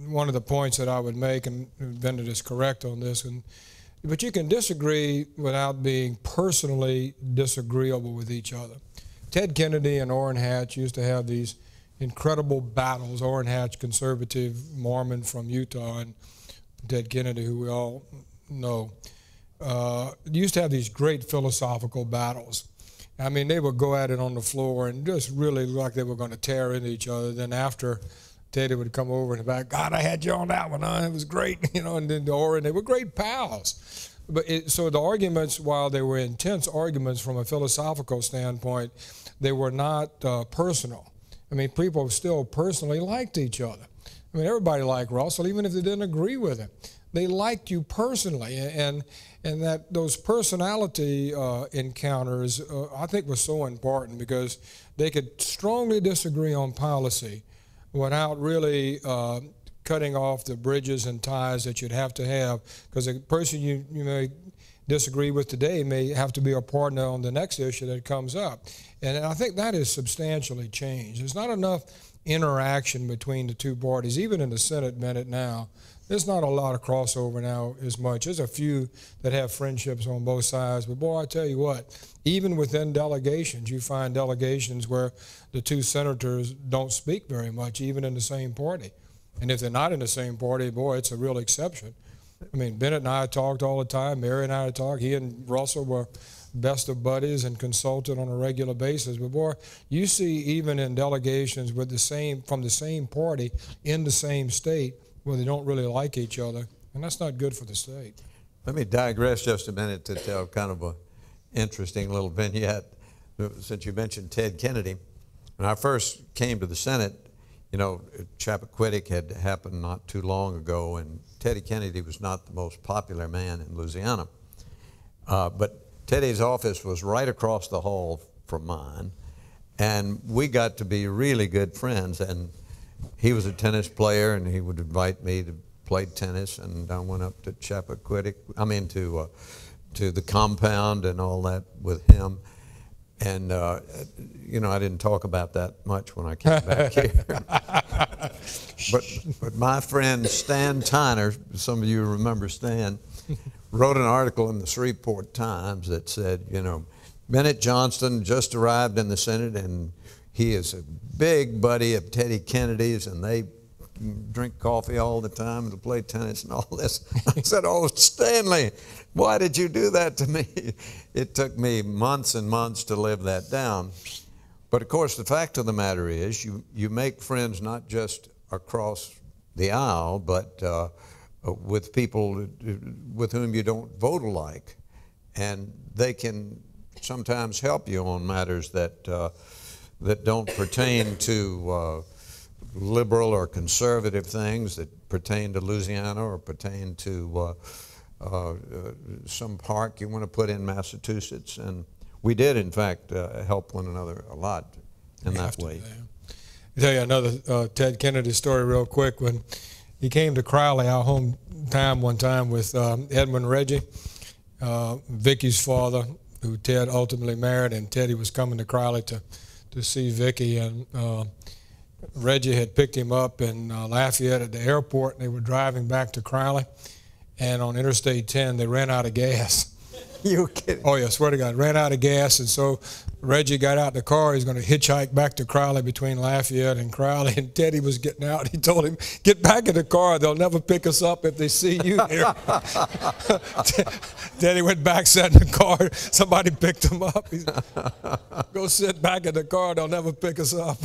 one of the points that I would make, and Bennett is correct on this, but you can disagree without being personally disagreeable with each other. Ted Kennedy and Orrin Hatch used to have these incredible battles. Orrin Hatch, conservative Mormon from Utah, and Ted Kennedy, who we all know, used to have these great philosophical battles. I mean, they would go at it on the floor and just really look like they were going to tear into each other. Then after, Teddy would come over in the back, God, I had you on that one, huh? It was great, you know, and then Orrin, they were great pals. But so the arguments, while they were intense arguments from a philosophical standpoint, they were not personal. I mean, people still personally liked each other. I mean, everybody liked Russell, even if they didn't agree with him. They liked you personally, and that those personality encounters, I think, was so important because they could strongly disagree on policy without really cutting off the bridges and ties that you'd have to have, because a person you may disagree with today may have to be a partner on the next issue that comes up. And I think that is substantially changed. There's not enough interaction between the two parties, even in the Senate Bennett now. There's not a lot of crossover now as much. There's a few that have friendships on both sides. But, boy, I tell you what, even within delegations, you find delegations where the two senators don't speak very much, even in the same party. And if they're not in the same party, boy, it's a real exception. I mean, Bennett and I talked all the time. Mary and I talked. He and Russell were best of buddies and consulted on a regular basis. But, boy, you see even in delegations with from the same party in the same state, where they don't really like each other, and that's not good for the state. Let me digress just a minute to tell kind of an interesting little vignette. Since you mentioned Ted Kennedy, when I first came to the Senate, you know, Chappaquiddick had happened not too long ago, and Teddy Kennedy was not the most popular man in Louisiana. But Teddy's office was right across the hall from mine, and we got to be really good friends. And he was a tennis player, and he would invite me to play tennis, and I went up to Chappaquiddick, to the compound and all that with him. And, you know, I didn't talk about that much when I came back here. but my friend Stan Tyner, some of you remember Stan, wrote an article in the Shreveport Times that said, you know, Bennett Johnston just arrived in the Senate, and he is a big buddy of Teddy Kennedy's, and they drink coffee all the time and play tennis and all this. I said, oh, Stanley, why did you do that to me? It took me months and months to live that down. But, of course, the fact of the matter is you make friends not just across the aisle, but with people with whom you don't vote alike. And they can sometimes help you on matters that don't pertain to liberal or conservative things, that pertain to Louisiana or pertain to some park you want to put in Massachusetts. And we did, in fact, help one another a lot in that way. I'll tell you another Ted Kennedy story real quick. When he came to Crowley, our hometown, one time with Edmund Reggie, Vicky's father, who Ted ultimately married, and Teddy was coming to Crowley to see Vicky, and Reggie had picked him up in Lafayette at the airport, and they were driving back to Crowley, and on Interstate 10 they ran out of gas. You kidding? Oh yeah, swear to God, ran out of gas, and so Reggie got out the car. He's going to hitchhike back to Crowley between Lafayette and Crowley, and Teddy was getting out. He told him, get back in the car. They'll never pick us up if they see you here. Teddy went back, sat in the car. Somebody picked him up. He said, go sit back in the car. They'll never pick us up.